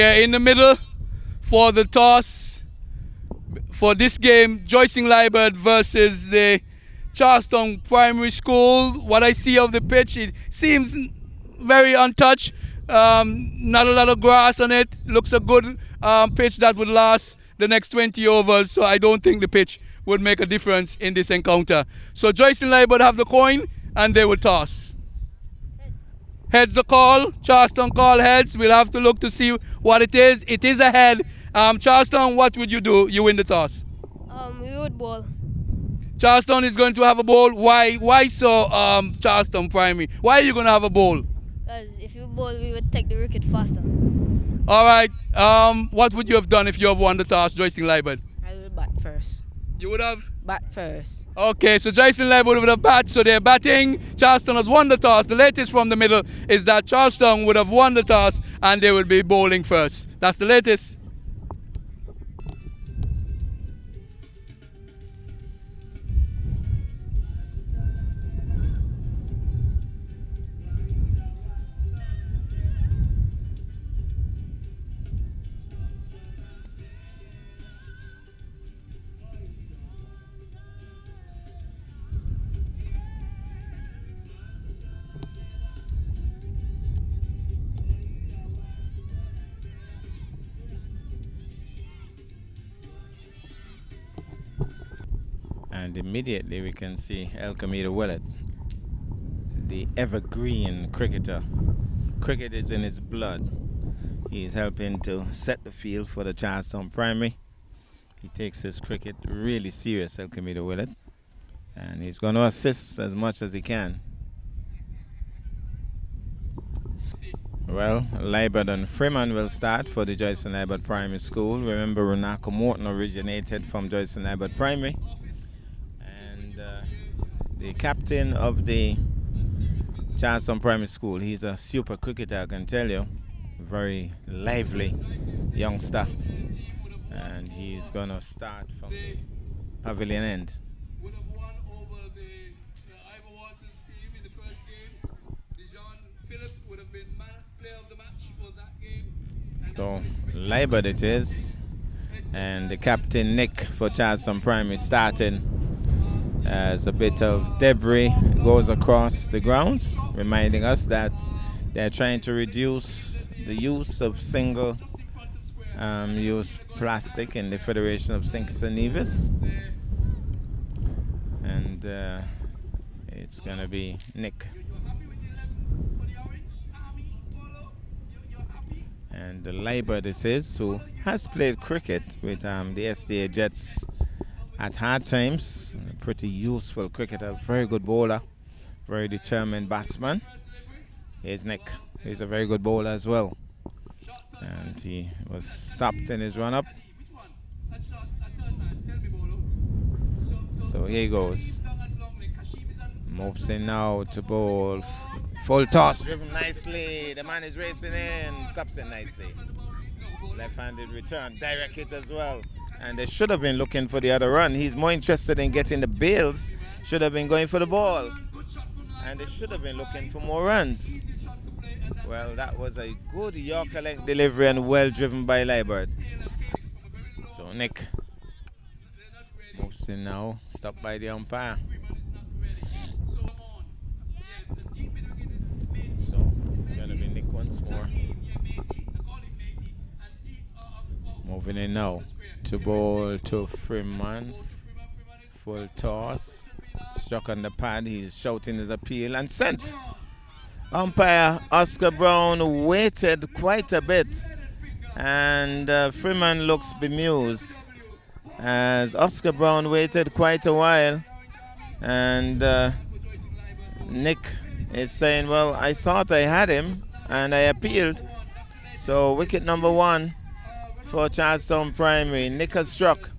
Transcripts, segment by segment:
In the middle for the toss for this game, Joycelyn Liburd versus the Charlestown Primary School. What I see of the pitch, it seems very untouched. Not a lot of grass on it. Looks a good pitch that would last the next 20 overs. So I don't think the pitch would make a difference in this encounter. So Joycelyn Liburd have the coin and they will toss. Heads the call. Charlestown call heads. We'll have to look to see what it is. It is a head. Charlestown, what would you do? You win the toss. We would ball. Charlestown is going to have a bowl. Why so Charlestown Primary? Why are you going to have a bowl? Because if you bowl, we would take the wicket faster. All right. What would you have done if you have won the toss, Joycelyn Liburd? I will bat first. You would have? Bat first. Okay, so Joycelyn Liburd would have bat, so they're batting. Charlestown has won the toss. The latest from the middle is that Charlestown would have won the toss and they will be bowling first. That's the latest. And immediately we can see Elkamita Willett, the evergreen cricketer. Cricket is in his blood. He is helping to set the field for the Charlestown Primary. He takes his cricket really serious, Elkamita Willett, and he's going to assist as much as he can. Well, Liburd and Freeman will start for the Joycelyn Liburd Primary School. Remember, Runako Morton originated from Joycelyn Liburd Primary. The captain of the Charlestown Primary School, he's a super cricketer, I can tell you. Very lively youngster. And he's going to start from the pavilion end. Would have won over the Ivor Waters team in the first game. Dijon Phillips would have been player of the match for that game. So, Liburd it is. And the captain, Nick, for Charlestown Primary starting. As a bit of debris goes across the grounds, reminding us that they're trying to reduce the use of single use plastic in the Federation of St. Kitts and Nevis. And it's going to be Nick. And the Liburd this is, who has played cricket with the SDA Jets at hard times. A pretty useful cricketer, very good bowler, very determined batsman. Here's Nick. He's a very good bowler as well. And he was stopped in his run-up. So here he goes. Moves in now to bowl. Full toss, driven nicely. The man is racing in, stops it nicely. Left-handed return, direct hit as well. And they should have been looking for the other run. He's more interested in getting the bails. Should have been going for the ball. And they should have been looking for more runs. Well, that was a good Yorker length delivery and well driven by Liburd. So Nick moves in now, stopped by the umpire. So it's going to be Nick once more. Moving in now to bowl to Freeman. Full toss. Struck on the pad. He's shouting his appeal and sent. Umpire Oscar Brown waited quite a bit. And Freeman looks bemused as Oscar Brown waited quite a while. And Nick is saying, well, I thought I had him and I appealed. So wicket number 1 for Charlestown Primary. Nick has struck.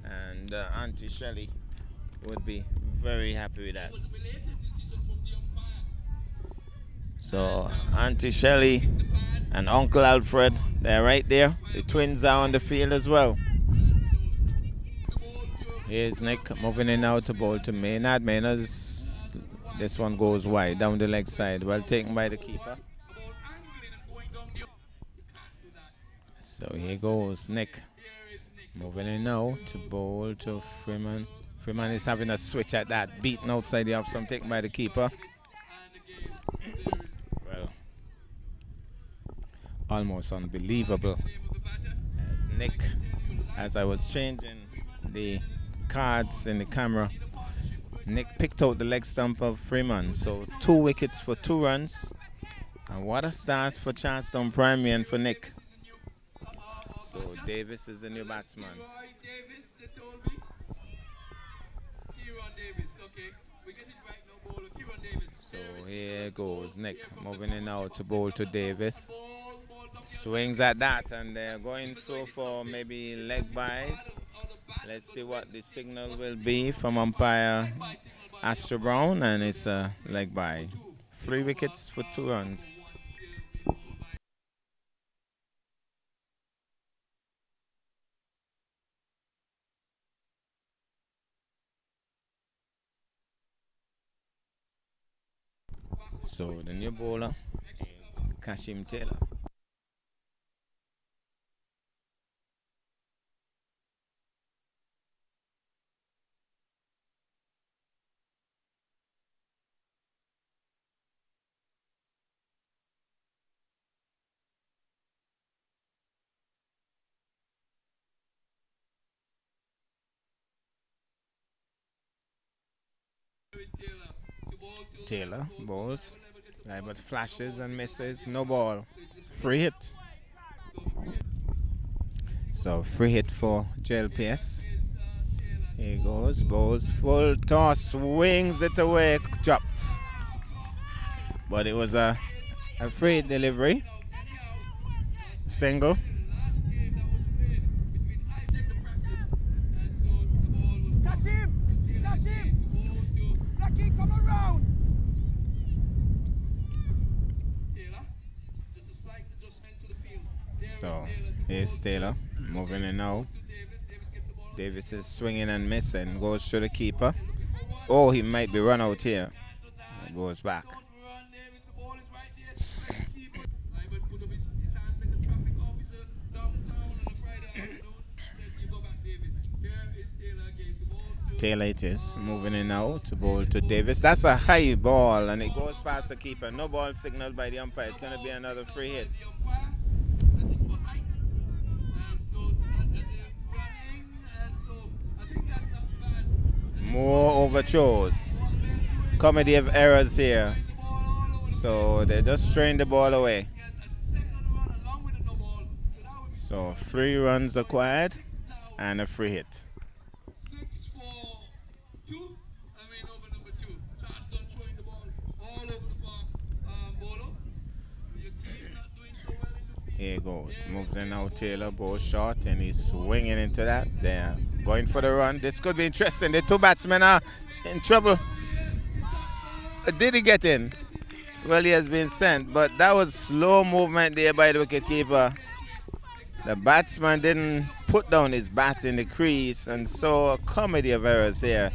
And Auntie Shelley would be very happy with that. So Auntie Shelley and Uncle Alfred, they're right there. The twins are on the field as well. Here's Nick moving in now to bowl to Maynard. Maynard's, this one goes wide down the leg side. Well taken by the keeper. So here goes Nick. Moving in now to bowl to Freeman. Freeman is having a switch at that. Beaten outside the option taken by the keeper. Well, almost unbelievable. As Nick, as I was changing the cards in the camera, Nick picked out the leg stump of Freeman. So 2 wickets for 2 runs. And what a start for Charlestown Primary and for Nick. So Davis is the new batsman. So here goes Nick, moving in now to bowl to Davis. Swings at that, and they're going through for maybe leg byes. Let's see what the signal will be from umpire Astro Brown, and it's a leg bye. 3 wickets for 2 runs. So the new bowler is Kashim Taylor. Taylor bowls, but flashes and misses, no ball. Free hit. So free hit for JLPS. Here goes, bowls, full toss, swings it away, dropped. But it was a free delivery. Single. Catch him! Catch him! Zaki, come around! So here's Taylor moving in now. Davis is swinging and missing, goes to the keeper. Oh, he might be run out here. It goes back. Taylor it is, moving in now to bowl to Davis. That's a high ball and it goes past the keeper. No ball signaled by the umpire. It's going to be another free hit. More overthrows. Comedy of errors here. So they just strain the ball away. So 3 runs acquired and a free hit. Here goes, moves in now Taylor, ball short, and he's swinging into that. They're going for the run. This could be interesting. The 2 batsmen are in trouble. Did he get in? Well, he has been sent, but that was slow movement there by the wicketkeeper. The batsman didn't put down his bat in the crease, and so a comedy of errors here.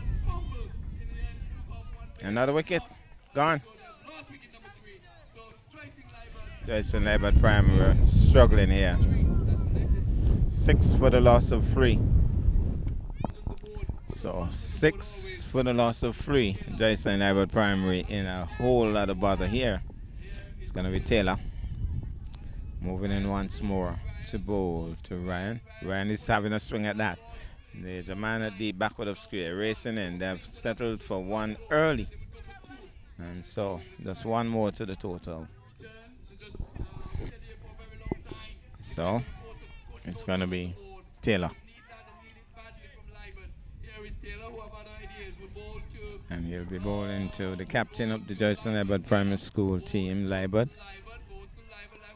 Another wicket, gone. Joycelyn Liburd Primary struggling here. 6 for the loss of 3. So 6 for the loss of 3. Joycelyn Liburd Primary in a whole lot of bother here. It's going to be Taylor. Moving in once more to bowl to Ryan. Ryan is having a swing at that. There's a man at the backward of square racing in. They've settled for 1 early. And so just 1 more to the total. So it's going to be Taylor. And he'll be bowling to the captain of the Joycelyn Liburd Primary School team, Liburd.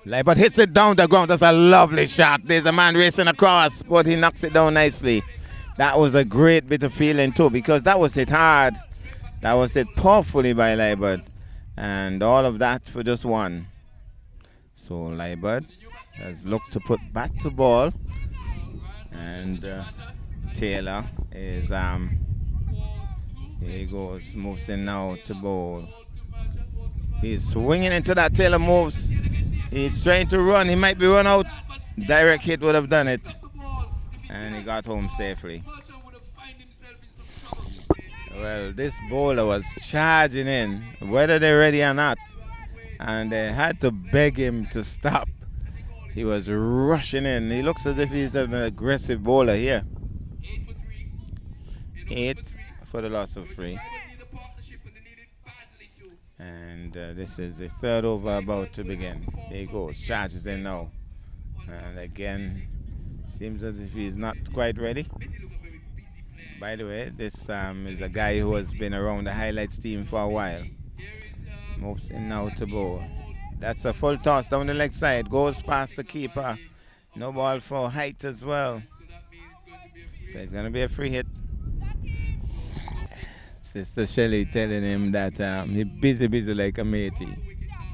Liburd hits it down the ground. That's a lovely shot. There's a man racing across, but he knocks it down nicely. That was a great bit of feeling too, because that was hit hard. That was hit powerfully by Liburd. And all of that for just 1. So Liburd has looked to put bat to ball, and Taylor is here he goes, moves in now to bowl. He's swinging into that. Taylor moves. He's trying to run. He might be run out. direct hit would have done it. And he got home safely. Well, this bowler was charging in, whether they're ready or not. And they had to beg him to stop. He was rushing in. He looks as if he's an aggressive bowler here. 8 for the loss of 3. And this is the third over about to begin. Here he goes, charges in now. And again, seems as if he's not quite ready. By the way, this is a guy who has been around the highlights team for a while. Moves in now to bowl. That's a full toss down the leg side. Goes past the keeper. No ball for height as well. So it's going to be a free hit. Sister Shelley telling him that he's busy like a matey.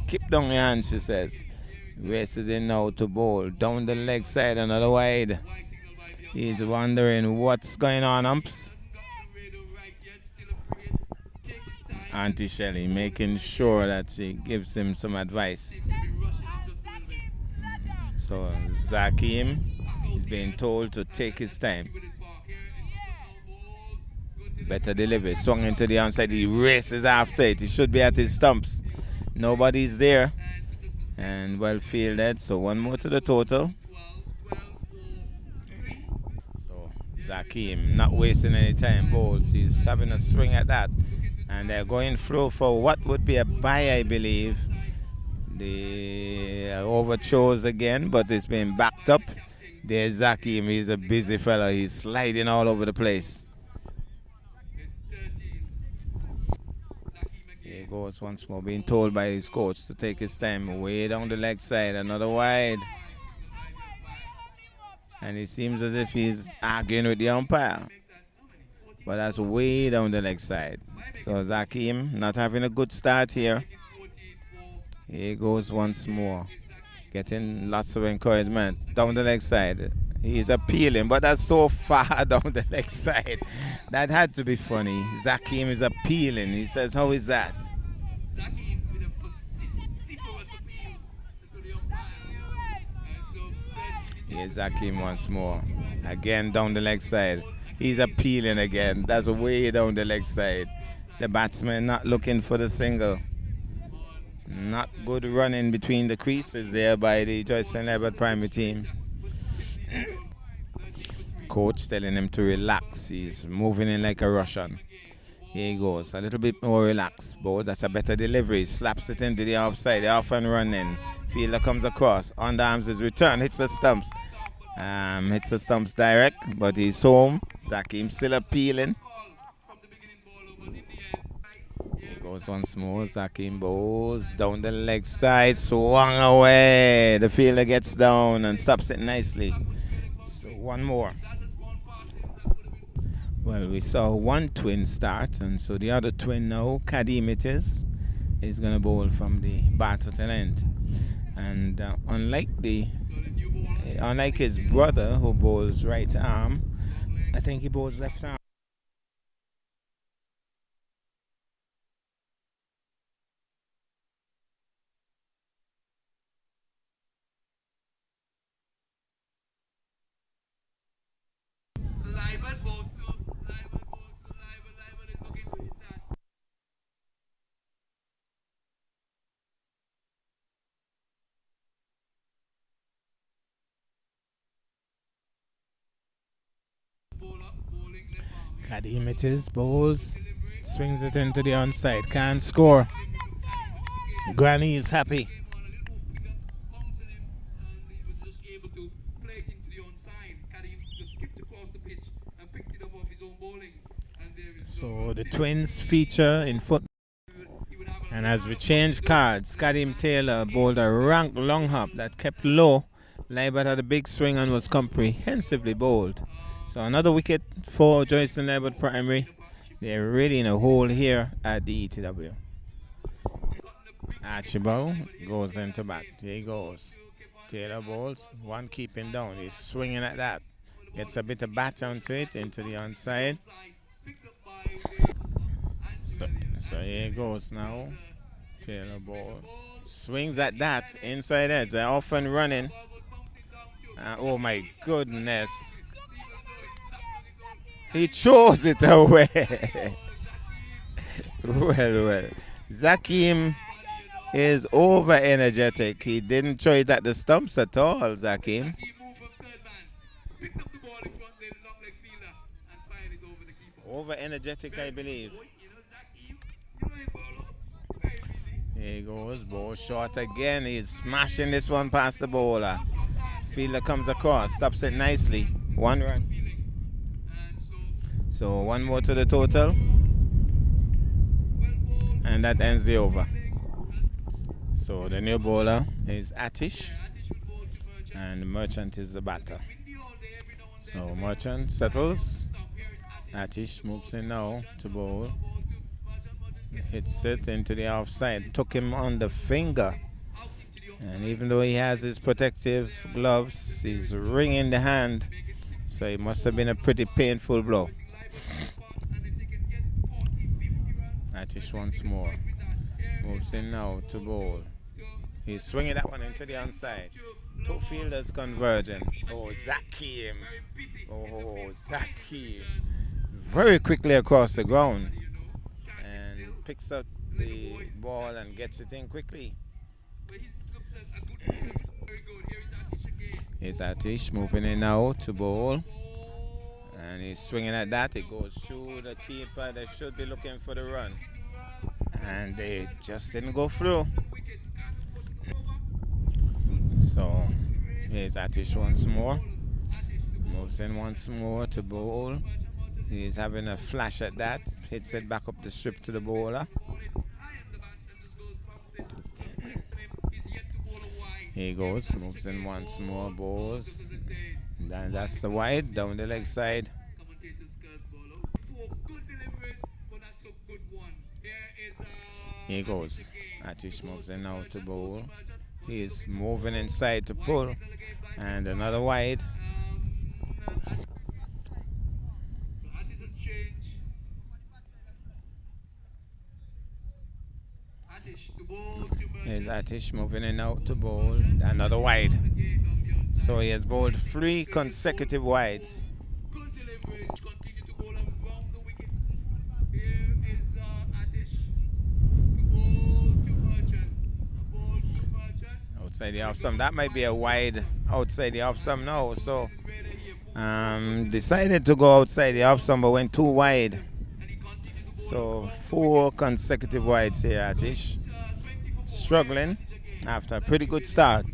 Keep down your hand, she says. Races in now to bowl. Down the leg side, another wide. He's wondering what's going on, umps. Auntie Shelley making sure that she gives him some advice. So Zakim is being told to take his time. Better delivery. Swung into the onside. He races after it. He should be at his stumps. Nobody's there. And well fielded. So one more to the total. So Zakim not wasting any time. Bowls. He's having a swing at that. And they're going through for what would be a bye, I believe. The over chose again, but it's been backed up. There's Zakim. He's a busy fella. He's sliding all over the place. Here he goes once more, being told by his coach to take his time. Way down the leg side, another wide. And it seems as if he's arguing with the umpire. But that's way down the leg side. So Zakim not having a good start here. Here he goes once more. Getting lots of encouragement. Down the leg side. He's appealing, but that's so far down the leg side. That had to be funny. Zakim is appealing. He says, how is that? Here's Zakim once more. Again down the leg side. He's appealing again. That's way down the leg side. The batsman not looking for the single. Not good running between the creases there by the Joycelyn Liburd Primary team. Coach telling him to relax. He's moving in like a Russian. Here he goes. A little bit more relaxed. But that's a better delivery. Slaps it into the offside. The off and running. Fielder comes across. Underarms his return. Hits the stumps. Hits the stumps direct. But he's home. Zakim still appealing. Here goes once more. Zakim bowls down the leg side. Swung away. The fielder gets down and stops it nicely. So one more. Well, we saw one twin start, and so the other twin now, Kadim it is going to bowl from the Barterton end. And unlike his brother who bowls right arm, I think he bowls left arm. Kadim it is, bowls, swings it into the onside, can't score. Granny is happy. So the twins feature in football. And as we change cards, Kadim Taylor bowled a rank long hop that kept low. Liburd had a big swing and was comprehensively bowled. So another wicket for Joycelyn Liburd Primary. They're really in a hole here at the ETW. Archibald goes into bat. Here he goes. Taylor bowls. One keeping down. He's swinging at that. Gets a bit of bat onto it, into the onside. So here he goes now. Taylor ball. Swings at that. Inside edge. They're off and running. Oh my goodness. He throws it away. well. Zakim is over energetic. He didn't throw it at the stumps at all, Zakim. Over energetic, I believe. Here he goes, ball short again. He's smashing this one past the bowler. Fielder comes across, stops it nicely. 1 run. So 1 more to the total. And that ends the over. So the new bowler is Atish. And Merchant is the batter. So Merchant settles. Atish moves in now to bowl. Hits it into the offside. Took him on the finger. And even though he has his protective gloves, he's wringing the hand. So it must have been a pretty painful blow. Atish once more. Moves in now to bowl. He's swinging that one into the onside. 2 fielders converging. Oh, Zakim. Oh, Zakim. Very quickly across the ground. And picks up the ball and gets it in quickly. It's Atish moving in now to bowl. And he's swinging at that. It goes through the keeper. They should be looking for the run. And they just didn't go through. So here's Atish once more. Moves in once more to bowl. He's having a flash at that. Hits it back up the strip to the bowler. Here he goes. Moves in once more. Bowls. And that's the wide. Down the leg side. Here he goes. Atish moves in now to bowl. He's moving inside to pull. And another wide. Here's Atish moving in out to bowl. Another wide. So he has bowled 3 consecutive wides. Outside the off stump. That might be a wide outside the off stump now. So decided to go outside the off stump but went 2 wide. So 4 consecutive wides here, Atish. Struggling after a pretty good start.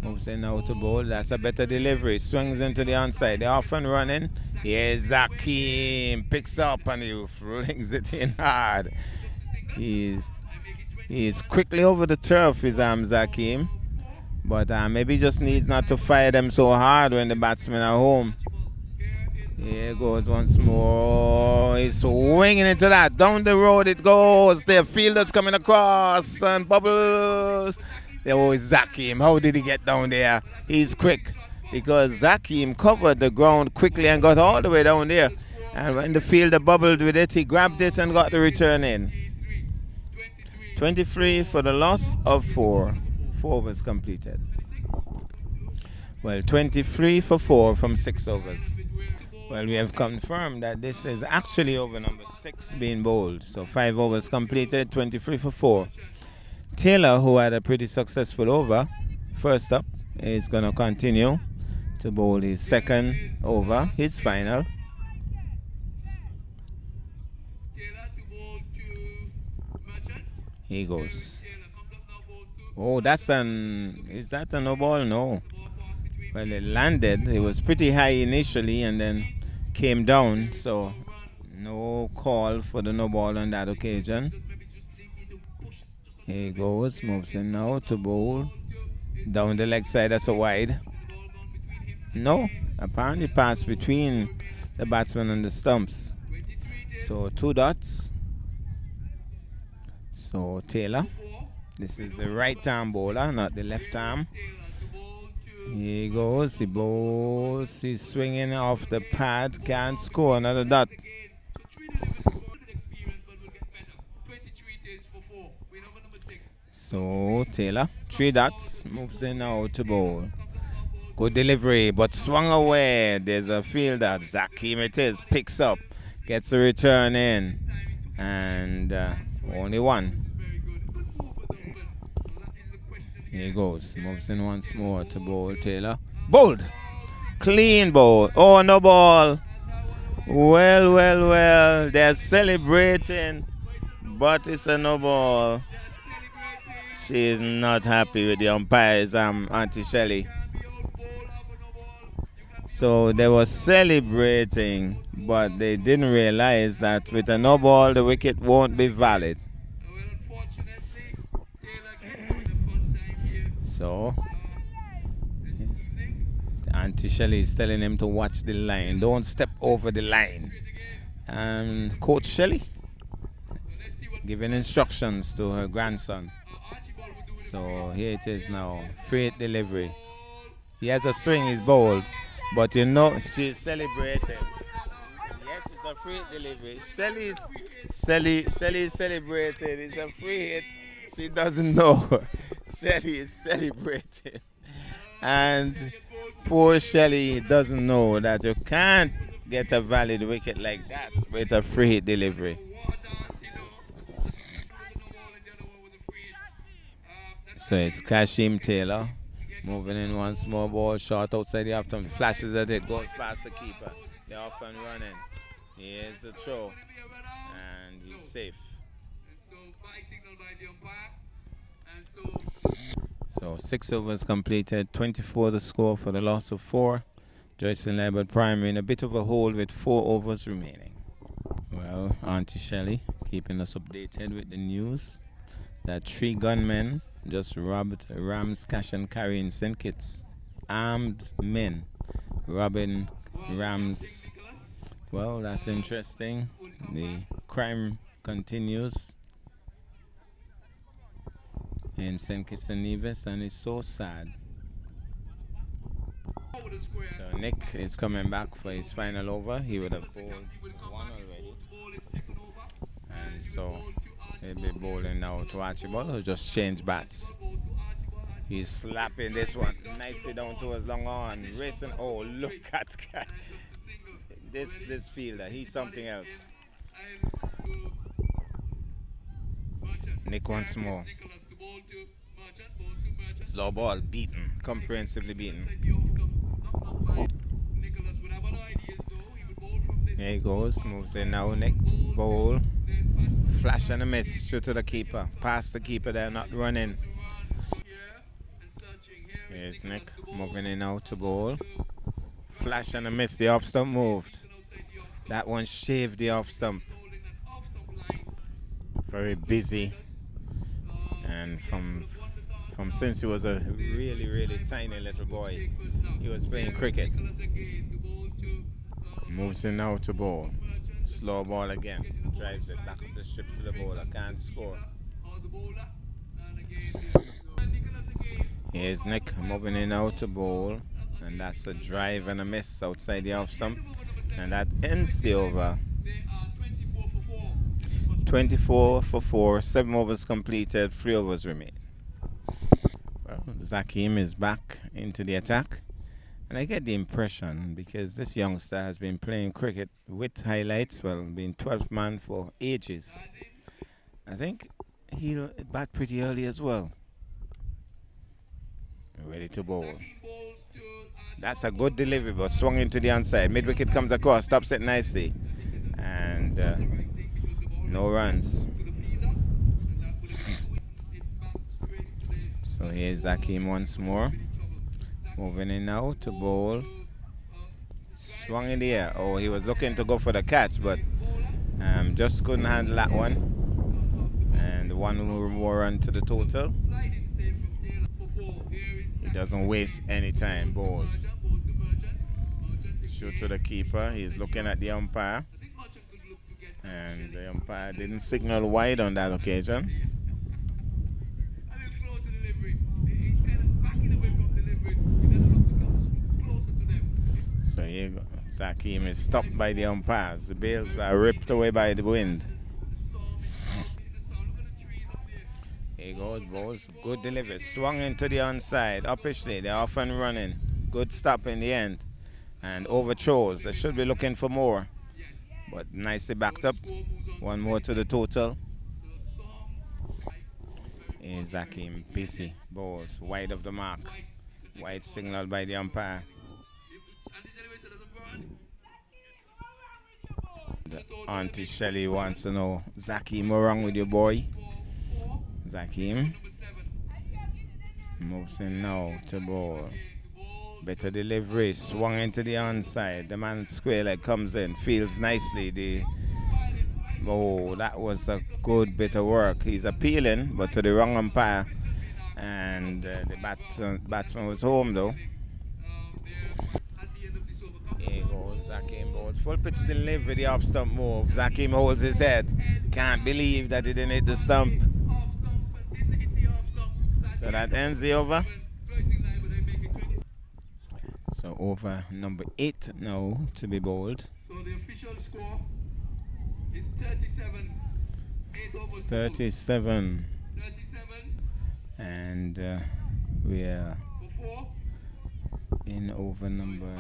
Moves in now to bowl. That's a better delivery. Swings into the onside. They're off and running. Here's Zakim. Picks up and he flings it in hard. He's quickly over the turf, is Zakim. But maybe just needs not to fire them so hard when the batsmen are home. Here goes once more. He's swinging into that. Down the road it goes. The fielders coming across and bubbles. Oh, Zakim. How did he get down there? He's quick because Zakim covered the ground quickly and got all the way down there. And when the fielder bubbled with it, he grabbed it and got the return in. 23 for the loss of 4. 4 overs completed. Well, 23 for 4 from 6 overs. Well, we have confirmed that this is actually over number 6 being bowled. So 5 overs completed, 23 for 4. Taylor, who had a pretty successful over, first up, is going to continue to bowl his 2nd over, his final. Here he goes. Oh, is that a no ball? No. Well, it landed. It was pretty high initially and then came down. So, no call for the no ball on that occasion. Here he goes. Moves in now to bowl. Down the leg side, that's a wide. No. Apparently passed between the batsman and the stumps. So, 2 dots. So, Taylor. This is the right arm bowler, not the left arm. Here he goes. He bowls. He's swinging off the pad. Can't score. Another dot. So Taylor, 3 dots. Moves in now to bowl. Good delivery, but swung away. There's a fielder. Zakim it is. Picks up. Gets a return in. And only one. Here he goes. Moves in once more to bowl. Taylor. Bowled. Clean bowl. Oh, no ball. Well. They're celebrating. But it's a no ball. She is not happy with the umpires, Auntie Shelley. So they were celebrating, but they didn't realize that with a no ball, the wicket won't be valid. So Auntie Shelley is telling him to watch the line. Don't step over the line. And Coach Shelley giving instructions to her grandson. So here it is now. Free hit delivery. He has a swing, he's bowled. But you know, she's celebrating. Yes, it's a free hit delivery. Shelley is celebrating. It's a free hit. She doesn't know. Shelley is celebrating. And poor Shelley doesn't know that you can't get a valid wicket like that with a free hit delivery. So it's Kashim Taylor moving in once more. Ball short outside the off stump. Flashes at it, goes past the keeper. They're off and running. Here's the throw, and he's safe. So 6 overs completed, 24 the score for the loss of 4. Joycelyn Liburd Primary in a bit of a hole with 4 overs remaining. Well, Auntie Shelley keeping us updated with the news that 3 gunmen just robbed Rams Cash and Carry in St. Kitts. Armed men robbing Rams. Well, that's interesting. The crime continues in St. Kitts and Nevis, and it's so sad. So Nick is coming back for his final over. He would have bowled 1 already. And so he'll be bowling now to Archibald, who just changed bats. He's slapping this one nicely down towards long on. Racing. Oh, look at this fielder. He's something else. Nick once more. Slow ball beaten. Comprehensively beaten. There he goes. Moves in now. Nick. Bowl. Flash and a miss. Through to the keeper. Past the keeper. They're not running. Here's Nick. Moving in now to bowl. Flash and a miss. The off stump moved. That one shaved the off stump. Very busy. And from since he was a really tiny little boy, he was playing cricket. Moves in now to bowl. Slow ball again. Drives it back up the strip to the bowler. Can't score. Here's Nick moving in now to bowl. And that's a drive and a miss outside the off stump. And that ends the over. 24 for 4. 7 overs completed. 3 overs remain. Well, Zakim is back into the attack. And I get the impression, because this youngster has been playing cricket with highlights, well, been 12th man for ages. I think he'll bat pretty early as well. Ready to bowl. That's a good delivery, but swung into the onside. Mid-wicket comes across, stops it nicely. And no runs. So here's Zakim once more. Moving in now to bowl. Swung in the air. Oh, he was looking to go for the catch, but just couldn't handle that one. And 1 more run to the total. He doesn't waste any time. Bowls. Shoot to the keeper. He's looking at the umpire. And the umpire didn't signal wide on that occasion. So here you go. Zakim is stopped by the umpires. The bails are ripped away by the wind. Here goes, balls. Good delivery. Swung into the onside. Uppishly. They're off and running. good stop in the end. And overthrows. They should be looking for more. But nicely backed up. One more to the total. Is Zakim busy. Balls wide of the mark. Wide signal by the umpire. Auntie Shelley wants to know, Zakim, what's wrong with your boy? Zakim moves in now to ball. Better delivery, swung into the onside. The man square leg comes in, feels nicely. Oh, that was a good bit of work. He's appealing, but to the wrong umpire. And the batsman was home though. Here goes Zakim balls. Full pitch delivery, the off stump move. Zakim holds his head. Can't believe that he didn't hit the stump. So that ends the over. So over number 8 now to be bowled. So the official score is 37. 8 overs 37. 37. And we are For 4. in over number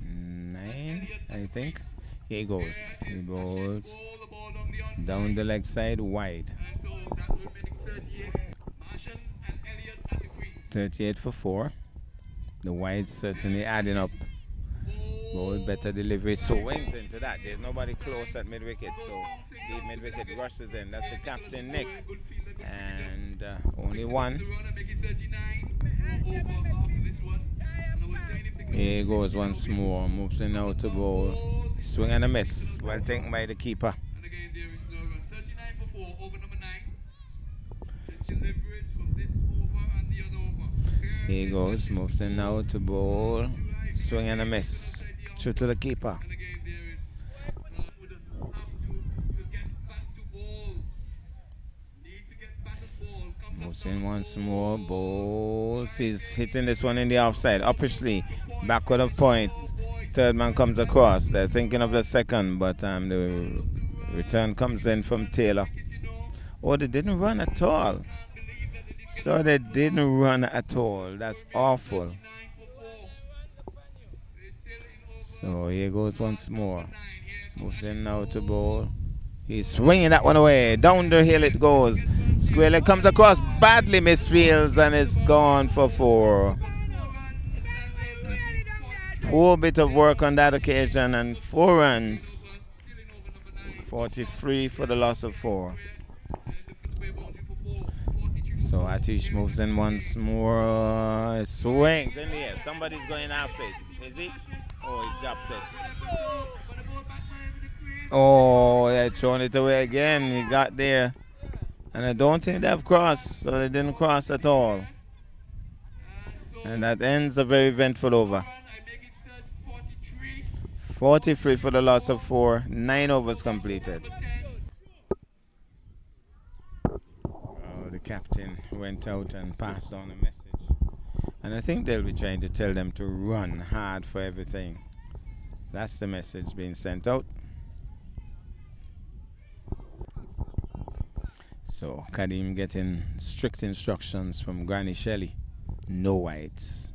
9, I think. Here he goes. He bowls down the leg side wide. And so that will make 38. Martian and Elliot at the crease. 38 for 4. The wides certainly adding up. Bowl better delivery. So wings into that. There's nobody close at mid wicket. So deep mid wicket rushes in. That's the captain Nick. And only one. Here goes once more. Moves in now to bowl. Swing and a miss. Well taken by the keeper. And again, there is no run. 39 for 4 over number 9. The deliveries from this over and the other over. Here goes. Moves in now to bowl. Swing and a miss. True to the keeper. And again, there is would have to get back to ball. Need to get back to ball. Moves in once more. Bowls. He's hitting this one in the offside. Uppishly. Backward of point. Third man comes across. They're thinking of the second, but the return comes in from Taylor. Oh, they didn't run at all. So they didn't run at all. That's awful. So here goes once more. Moves in now to bowl. He's swinging that one away. Down the hill it goes. Square leg comes across. Badly misfields and it's gone for 4. Poor bit of work on that occasion and 4 runs. 43 for the loss of 4. So Atish moves in once more. Swings in the air. Somebody's going after it. Is he? Oh, he's dropped it. Oh, they're throwing it away again. He got there. And I don't think they've crossed. So they didn't cross at all. And that ends a very eventful over. 43 for the loss of 4. 9 overs completed. The captain went out and passed on a message. And I think they'll be trying to tell them to run hard for everything. That's the message being sent out. So Kadim getting strict instructions from Granny Shelley. No wides.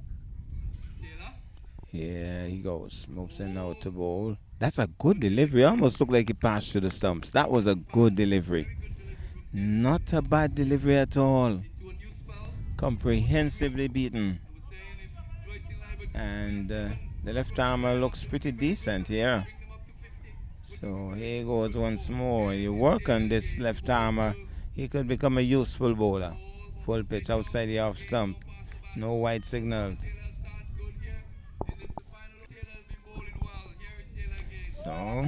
Here he goes. Moves in now to bowl. That's a good delivery. Almost looked like he passed through the stumps. That was a good delivery. Not a bad delivery at all. Comprehensively beaten. And the left armer looks pretty decent here. So here goes once more. You work on this left armer, he could become a useful bowler. Full pitch outside the off stump. No wide signaled. So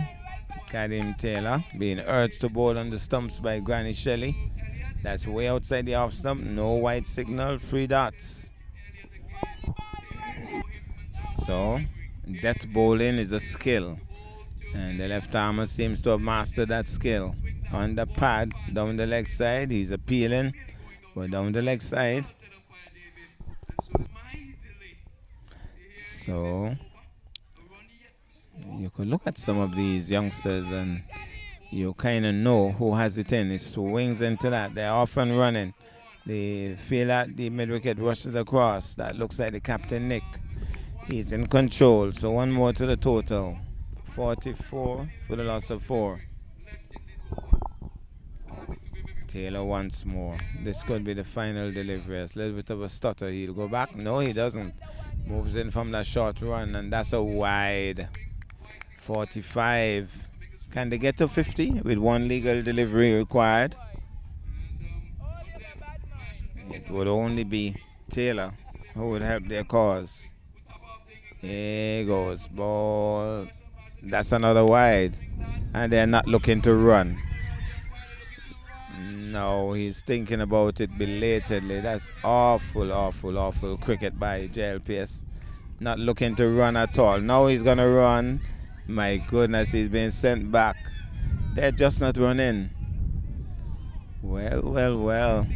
Kadim Taylor being urged to bowl on the stumps by Granny Shelley. That's way outside the off stump. No wide signal. 3 dots. So death bowling is a skill. And the left armer seems to have mastered that skill. On the pad, down the leg side, he's appealing. But down the leg side. So you could look at some of these youngsters and you kind of know who has it in. He swings into that. They're often running. They feel that the mid-wicket rushes across. That looks like the captain Nick. He's in control, so one more to the total. 44 for the loss of 4. Taylor once more. This could be the final delivery. It's a little bit of a stutter. He'll go back. No, he doesn't. Moves in from that short run, and that's a wide 45. Can they get to 50 with one legal delivery required? It would only be Taylor who would help their cause. Here goes ball. That's another wide, and they're not looking to run. No, he's thinking about it belatedly. That's awful, awful, awful cricket by JLPS. Not looking to run at all. Now he's going to run. My goodness, he's being sent back. They're just not running. Well, well, well.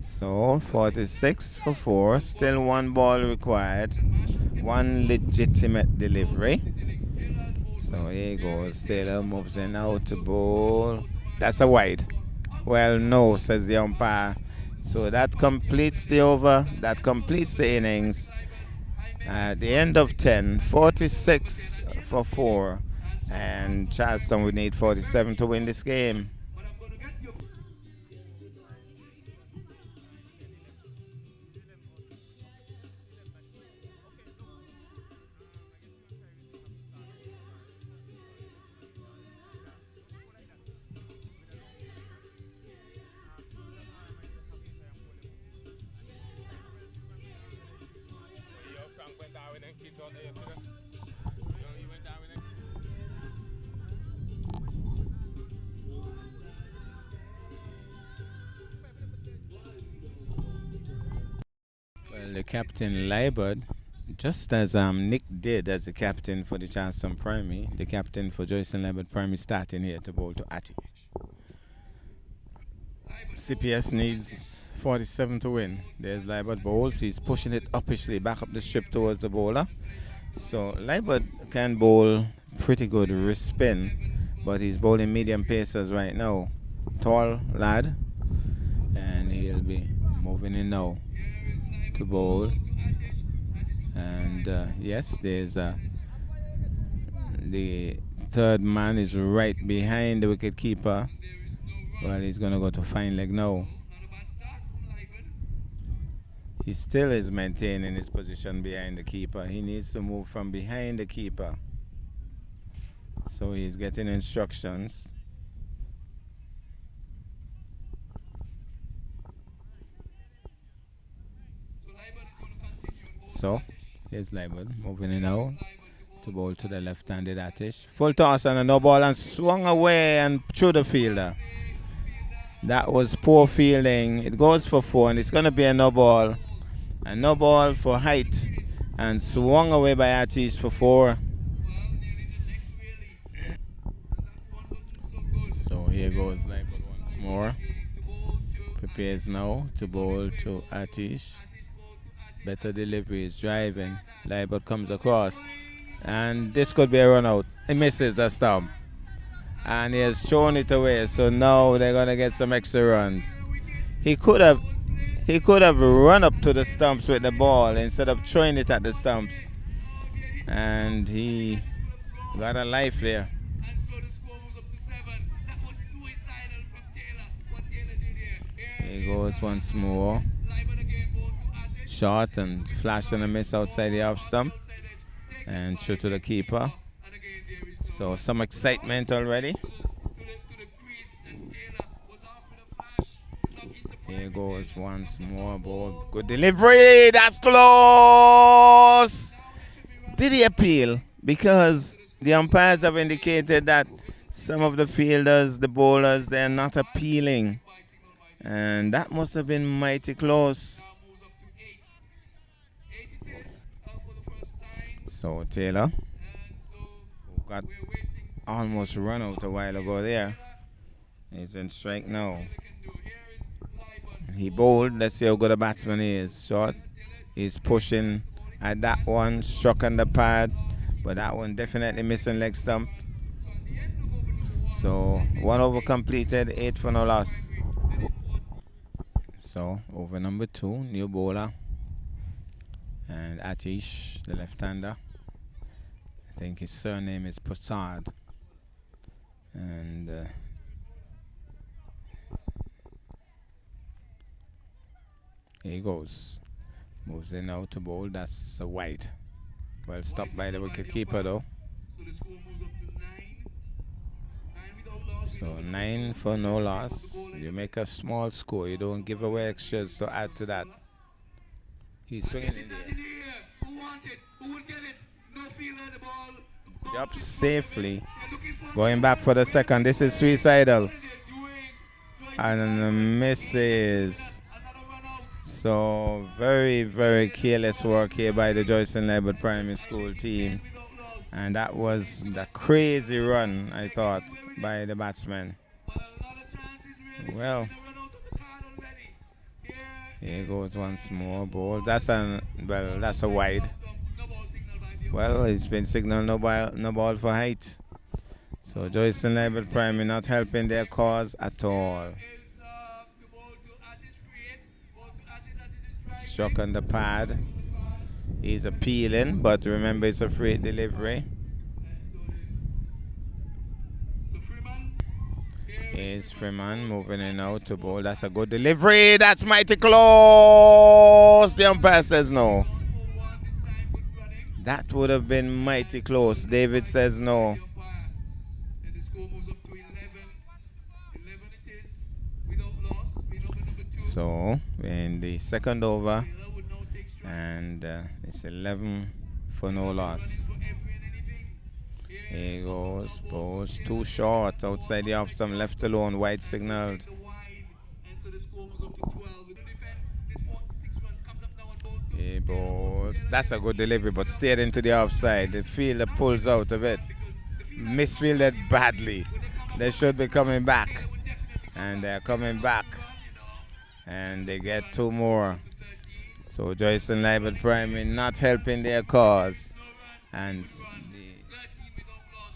So, 46 for 4. Still one ball required. One legitimate delivery. So here goes. Taylor moves in out to bowl. That's a wide. Well, no, says the umpire. So that completes the over. That completes the innings. At the end of 10, 46 for 4. And Charlestown would need 47 to win this game. Well, the captain Liburd, just as Nick did as the captain for the Charlestown Primary, the captain for Joycelyn Liburd Primary starting here to bowl to Ati. CPS needs 47 to win. There's Liburd bowls. He's pushing it uppishly back up the strip towards the bowler. So Liburd can bowl pretty good wrist spin, but he's bowling medium pacers right now. Tall lad, and he'll be moving in now to bowl. And yes, there's the third man is right behind the wicket keeper. Well, he's gonna go to fine leg now. He still is maintaining his position behind the keeper. He needs to move from behind the keeper. So he's getting instructions. So here's Liburd moving in now to bowl to the left-handed Atish. Full toss and a no ball, and swung away and through the fielder. That was poor fielding. It goes for 4, and it's going to be a no ball. A no ball for height, and swung away by Atish for 4. So here goes Liburd once more. Prepares now to bowl to Atish. Better delivery is driving. Liburd comes across, and this could be a run out. He misses the stump, and he has thrown it away. So now they're gonna get some extra runs. He could have run up to the stumps with the ball instead of throwing it at the stumps, and he got a life there. Here he goes once more. Short and flash and a miss outside the off stump, and through to the keeper. So some excitement already. Here goes once more. Ball. Good delivery. That's close. Did he appeal? Because the umpires have indicated that some of the fielders, the bowlers, they're not appealing. And that must have been mighty close. So Taylor, who got almost run out a while ago there, is in strike now. He bowled. Let's see how good a batsman he is. Short. He's pushing at that one. Struck on the pad. But that one definitely missing leg stump. So 1 over completed. 8 for no loss. So over number 2. New bowler. And Atish, the left-hander. I think his surname is Posad. And here he goes. Moves in out to bowl. That's a wide. Well stopped by the wicket-keeper though. So 9 for no loss. You make a small score. You don't give away extras to add to that. He's swinging in there. Jump safely. Going back for the second. This is suicidal. And misses. So very, very careless work here by the Joycelyn Liburd Primary School team. And that was the crazy run, I thought, by the batsman. Well, here goes once more. Ball. That's a wide. Well, it's been signaled no ball for height. So Joycelyn Liburd Primary not helping their cause at all. Struck on the pad. He's appealing, but remember it's a free delivery. Here's Freeman moving in out to bowl. That's a good delivery. That's mighty close. The umpire says no. That would have been mighty close. David says no. So in the second over, and it's 11 for no loss. Here goes, balls too short outside the off stump, left alone, wide signaled. Here balls, that's a good delivery, but steered into the offside. The fielder pulls out of it. Misfielded badly. They should be coming back, and they're coming back, and they get 2 more. So Joycelyn Liburd Primary not helping their cause, and the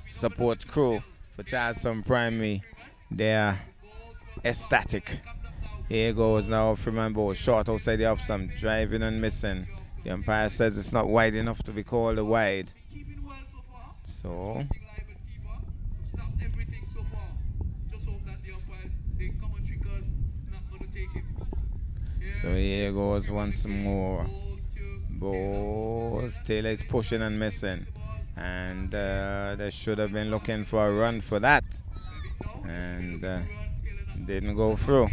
support crew for Charlestown Primary, they're ecstatic. Here goes now Freeman ball, short outside the off stump, driving and missing. The umpire says it's not wide enough to be called a wide. So here goes once more. Balls. Taylor is pushing and missing. And they should have been looking for a run for that. And didn't go through.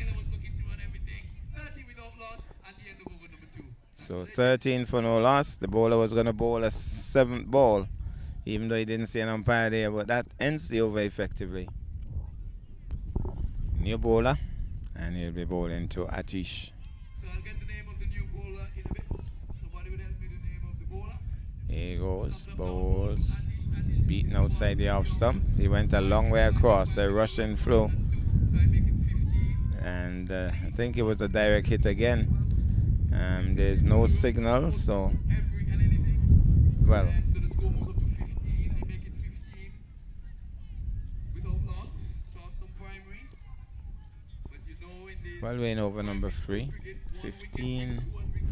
So 13 for no loss. The bowler was going to bowl a 7th ball, even though he didn't see an umpire there. But that ends the over effectively. New bowler. And he'll be bowling to Atish. Here he goes, bowls, beaten outside the off stump. He went a long way across, a rushing flow. And I think it was a direct hit again. There's no signal, so, well. Well, we're in over number 3, 15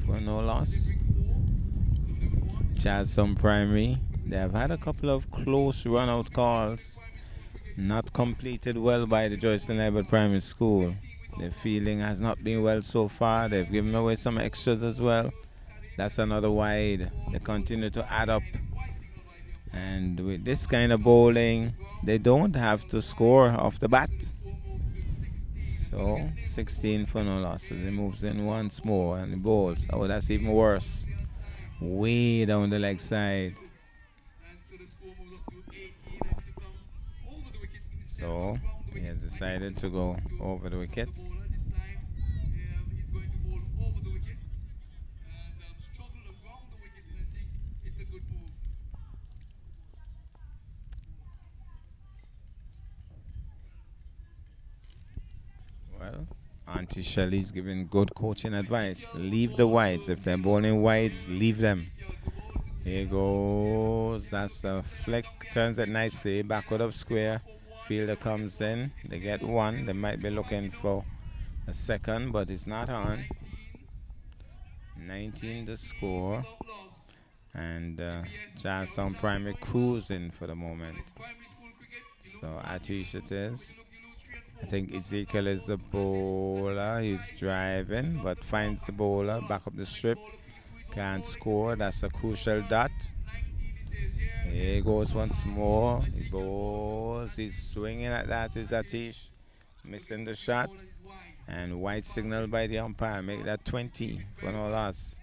for no loss. Charlestown Primary, they have had a couple of close run-out calls, not completed well by the Joycelyn Liburd Primary School. Their fielding has not been well so far. They've given away some extras as well. That's another wide. They continue to add up. And with this kind of bowling, they don't have to score off the bat. So 16 for no losses. He moves in once more and he bowls. Oh, that's even worse. Way down the leg side. So he has decided to go over the wicket. Well, Auntie Shelley's giving good coaching advice. Leave the wides. If they're bowling wides, leave them. Here goes. That's a flick. Turns it nicely. Backward of square. Fielder comes in. They get 1. They might be looking for a second, but it's not on. 19 the score. And Charlestown Primary cruising for the moment. So Atish it is. I think Ezekiel is the bowler. He's driving, but finds the bowler. Back up the strip. Can't score. That's a crucial dot. Here he goes once more. He bowls. He's swinging at that. Is Atish. Missing the shot. And white signal by the umpire. Make that 20 for no loss.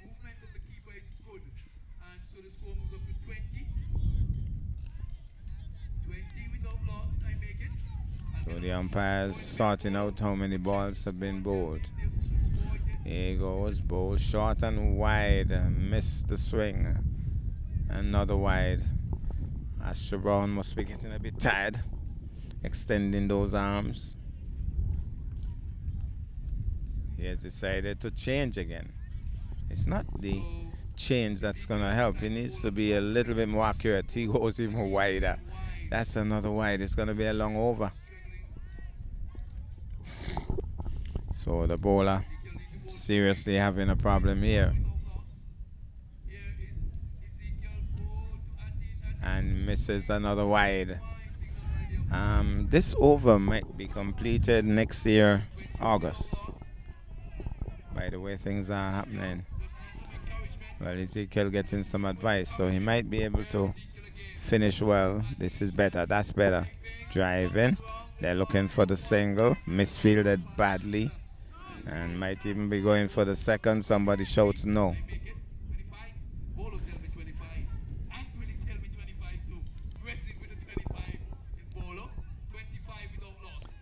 So the umpire's sorting out how many balls have been bowled. Here he goes, bowl short and wide, missed the swing. Another wide. Astro Brown must be getting a bit tired, extending those arms. He has decided to change again. It's not the change that's going to help. He needs to be a little bit more accurate. He goes even wider. That's another wide. It's going to be a long over. So the bowler seriously having a problem here. And misses another wide. This over might be completed next year, August. By the way things are happening. Well, Ezekiel getting some advice, so he might be able to finish well. This is better. That's better. Driving. They're looking for the single. Misfielded badly. And might even be going for the second. Somebody shouts no.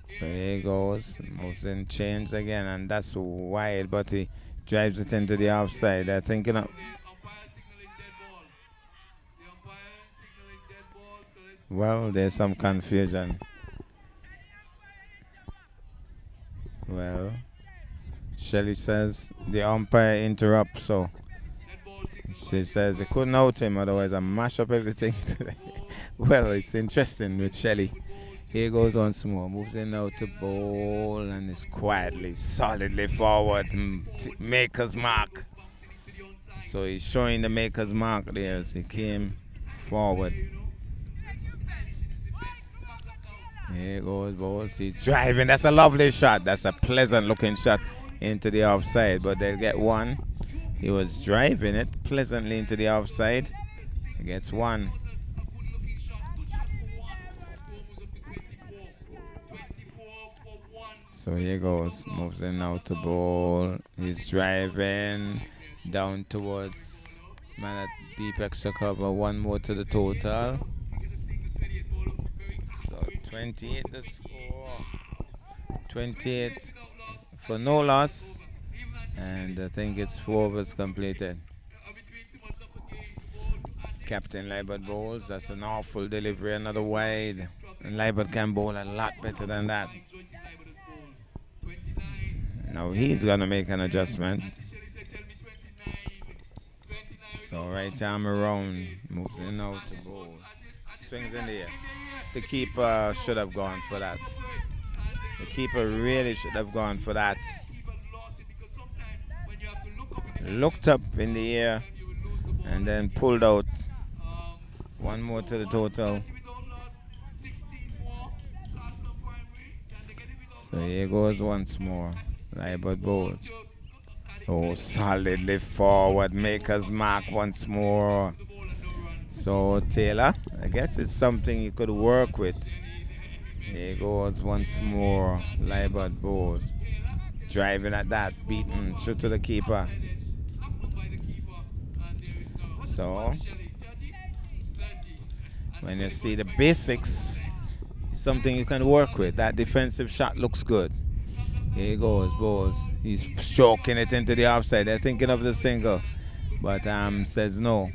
So here he goes. Moves in, change again. And that's wide, but he drives it into the offside. They're thinking of... Well, there's some confusion. Well, Shelley says the umpire interrupts, so she says they couldn't out him, otherwise I mash up everything today. Well, it's interesting with Shelley. Here goes once more, moves in now to bowl and is quietly, solidly forward, maker's mark. So he's showing the maker's mark there as he came forward. Here goes Bowles. He's driving. That's a lovely shot. That's a pleasant looking shot into the offside, but they'll get one. He was driving it pleasantly into the offside. He gets one. So here goes. Moves in now to bowl. He's driving down towards man at deep extra cover. One more to the total. So 28 the score. 28 for no loss. And I think it's 4 overs completed. Captain Liburd bowls. That's an awful delivery. Another wide. And Liburd can bowl a lot better than that. Now he's going to make an adjustment. So right arm around. Moves in now to bowl. Swings in the air. The keeper should have gone for that. The keeper really should have gone for that. Looked up in the air and then pulled out. One more to the total. So here goes once more. Liburd bowls. Oh, solidly forward. Maker's mark once more. So Taylor, I guess it's something you could work with. Here goes once more. Liburd bowls. Driving at that. Beaten true to the keeper. So when you see the basics, it's something you can work with. That defensive shot looks good. Here he goes, bowls. He's stroking it into the offside. They're thinking of the single, but says no.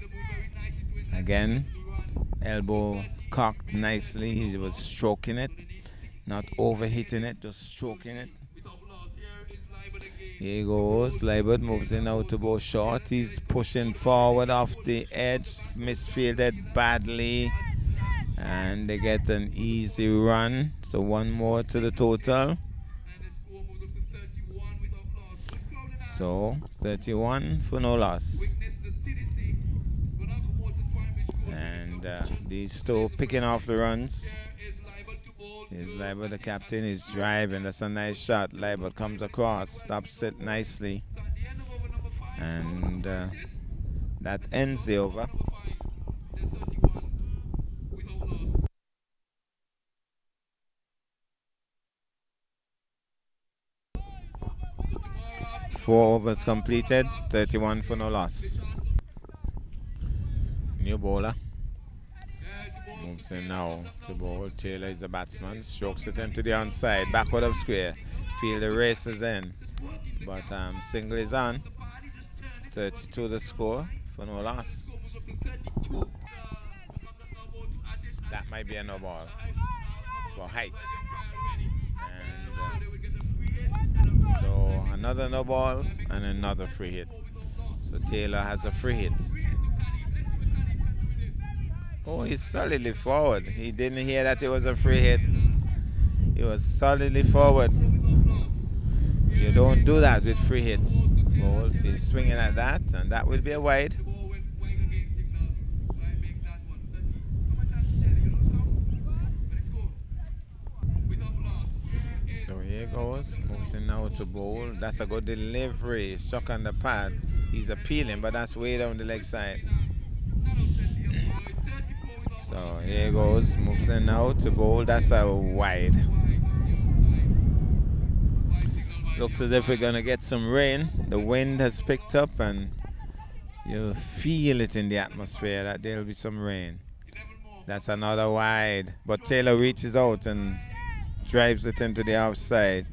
Again, elbow cocked nicely. He was stroking it, not overhitting it, just stroking it. Here he goes. Liburd moves in now to bow short. He's pushing forward off the edge. Misfielded badly. And they get an easy run. So one more to the total. So 31 for no loss. And these two picking off the runs. Here's Liburd, the captain, is driving. That's a nice shot. Liburd comes across, stops it nicely. And that ends the over. Four overs completed, 31 for no loss. New bowler. Moves in now to bowl. Taylor is the batsman. Strokes it into the onside. Backward of square. Fielder races in. But single is on. 32 the score for no loss. That might be a no ball for height. And so another no ball and another free hit. So Taylor has a free hit. Oh, he's solidly forward. He didn't hear that it was a free hit. He was solidly forward. You don't do that with free hits. Balls. He's swinging at that, and that will be a wide. So here goes. Moves in now to bowl. That's a good delivery. Struck on the pad. He's appealing, but that's way down the leg side. So here goes, moves in now to bowl. That's a wide. Looks as if we're gonna get some rain. The wind has picked up and you feel it in the atmosphere that there'll be some rain. That's another wide, but Taylor reaches out and drives it into the outside.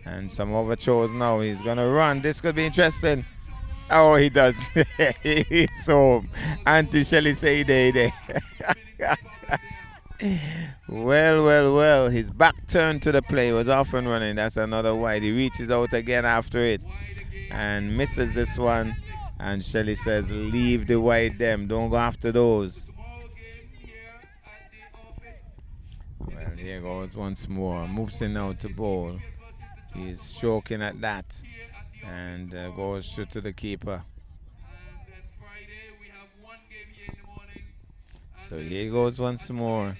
And some overthrows now. He's gonna run. This could be interesting. Oh, he does. He's home. Auntie Shelley say day. Well. His back turned to the play. He was off and running. That's another wide. He reaches out again after it and misses this one. And Shelley says, leave the wide them. Don't go after those. Well, here goes once more. Moves in now to bowl. He's stroking at that. And goes straight to the keeper. So here goes once more.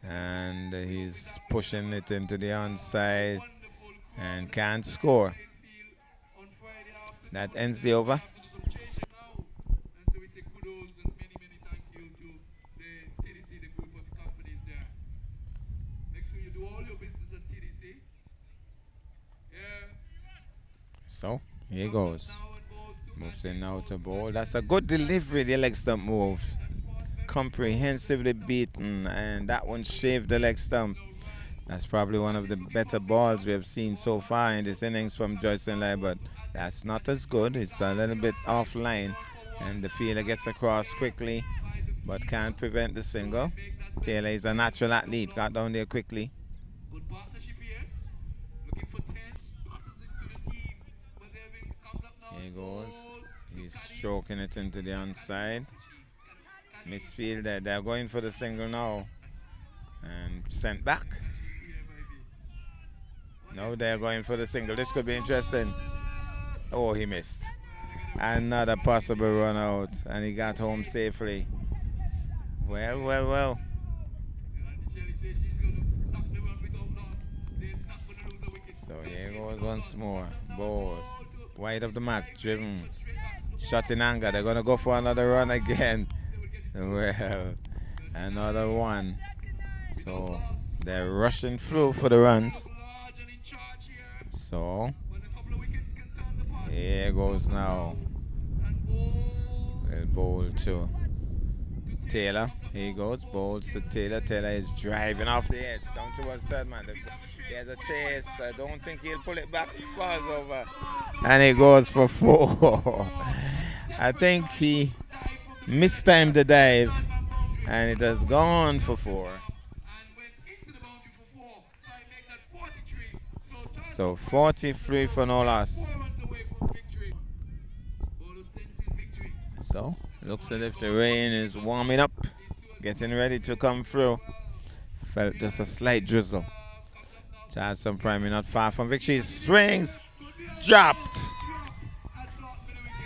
And he's pushing it into the onside and can't score. That ends the over. So here goes. Moves in now to bowl. That's a good delivery. The leg stump moved. Comprehensively beaten, and that one shaved the leg stump. That's probably one of the better balls we have seen so far in this innings from Joycelyn Liburd. That's not as good. It's a little bit offline, and the fielder gets across quickly, but can't prevent the single. Taylor is a natural athlete. Got down there quickly. Here he goes. He's stroking it into the onside. Misfielder. They're going for the single now. And sent back. No, they're going for the single. This could be interesting. Oh, he missed. Another possible run out. And he got home safely. Well. So here goes once more. Bowls. Wide of the mark. Driven. Shot in anger. They're going to go for another run again. Well, another one. So they're rushing through for the runs. So here goes now. Well, bowl to Taylor. Here he goes. Bowls to Taylor. Taylor is driving off the edge down towards third man. There's a chase. I don't think he'll pull it back. Falls over. And he goes for 4. I think he mistimed the dive, and it has gone for 4. So 43 for no loss. So looks as if the rain is warming up, getting ready to come through. Felt just a slight drizzle. Charlestown Primary not far from victory. Swings, dropped.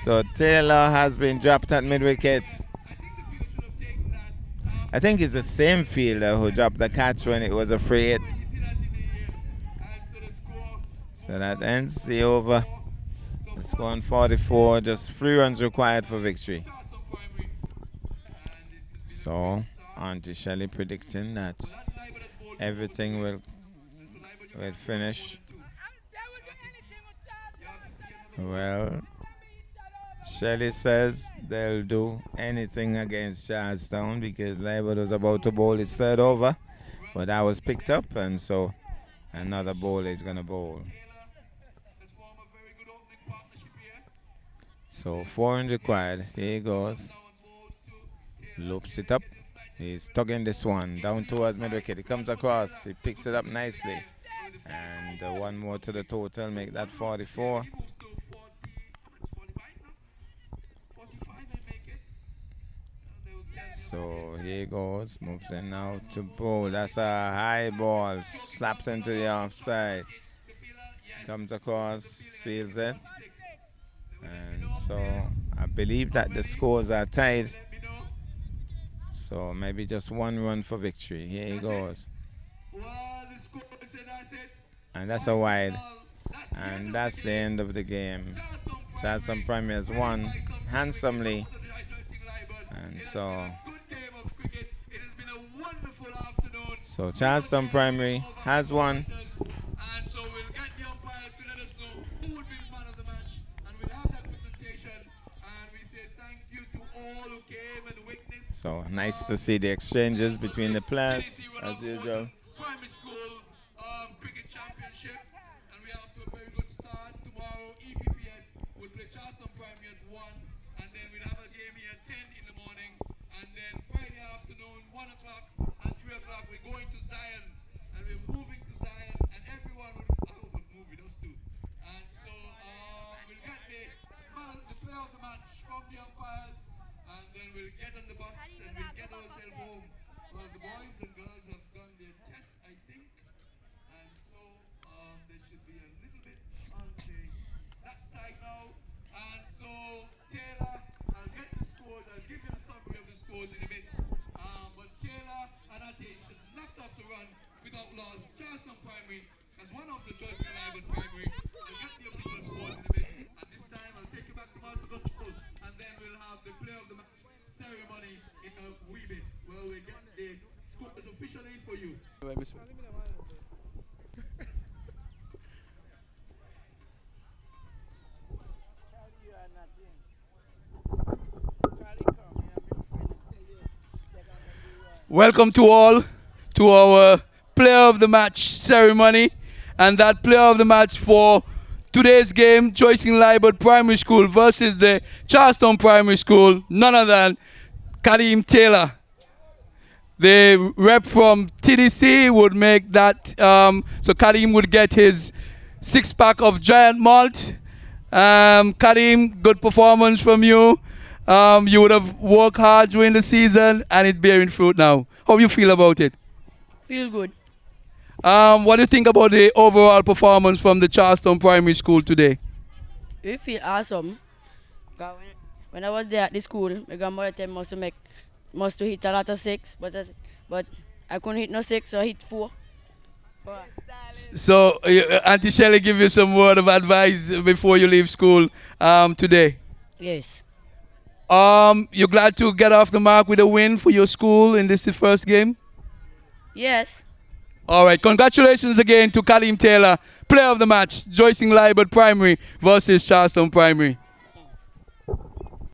So Taylor has been dropped at mid-wicket. I think it's the same fielder who dropped the catch when it was a free hit. So that ends the over. The score on 44, just 3 runs required for victory. So Auntie Shelley predicting that everything will finish. Well, Shelley says they'll do anything against Charlestown because Liburd was about to bowl his third over, but that was picked up, and so another bowler is going to bowl. So 4 runs required. Here he goes. Loops it up. He's tugging this one down towards mid-wicket. He comes across. He picks it up nicely. And one more to the total. Make that 44. So here he goes. Moves in now to bowl. That's a high ball. Slapped into the offside. Comes across. Fields it. And so I believe that the scores are tied. So maybe just 1 run for victory. Here he goes. And that's a wide. And that's the end of the game. Charlestown Primary has won handsomely. And so Charlestown Primary has won. And so we'll get the umpires to let us know who would be the man of the match. And we'll have that presentation. And we say thank you to all who came and witnessed. So nice to see the exchanges between the players, TDC as Runako usual. Morton Primary School Cricket Championship. And we are off to a very good start. Tomorrow, EPPS will play Charlestown Primary at 1. And then we'll have a game here at 10 in the morning. And then Friday afternoon, 1 o'clock and 3 o'clock, we're going to Zion. And we're moving to Zion. And everyone will move with us too. And so we'll get the player of the match from the umpires. And then we'll get on the bus and we'll get ourselves home. Well, the boys and girls have done their tests, I think. And so there should be a little bit on that side now. And so Taylor, I'll get the scores. I'll give you the summary of the scores in a bit. But Taylor and Atish has knocked off the run without loss. Charlestown Primary as one of the Joycelyn Liburd Primary. I'll get the official scores in a bit. And this time I'll take you back to Master Control. And then we'll have the player of the match ceremony in a wee bit. Where we get the scores officially for you. Welcome to all to our player of the match ceremony, and that player of the match for today's game, Joycelyn Liburd Primary School versus the Charlestown Primary School, none other than Kareem Taylor. The rep from TDC would make that, so Kareem would get his 6-pack of giant malt. Kareem, good performance from you. You would have worked hard during the season and it's bearing fruit now. How do you feel about it? Feel good. What do you think about the overall performance from the Charlestown Primary School today? We feel awesome. 'Cause when I was there at the school, my grandmother told me must to hit a lot of 6, but I couldn't hit no 6, so I hit 4. So Auntie Shelley give you some word of advice before you leave school today? Yes. You glad to get off the mark with a win for your school in this first game? Yes. All right, congratulations again to Kareem Taylor, player of the match, Joycelyn Liburd Primary versus Charlestown Primary.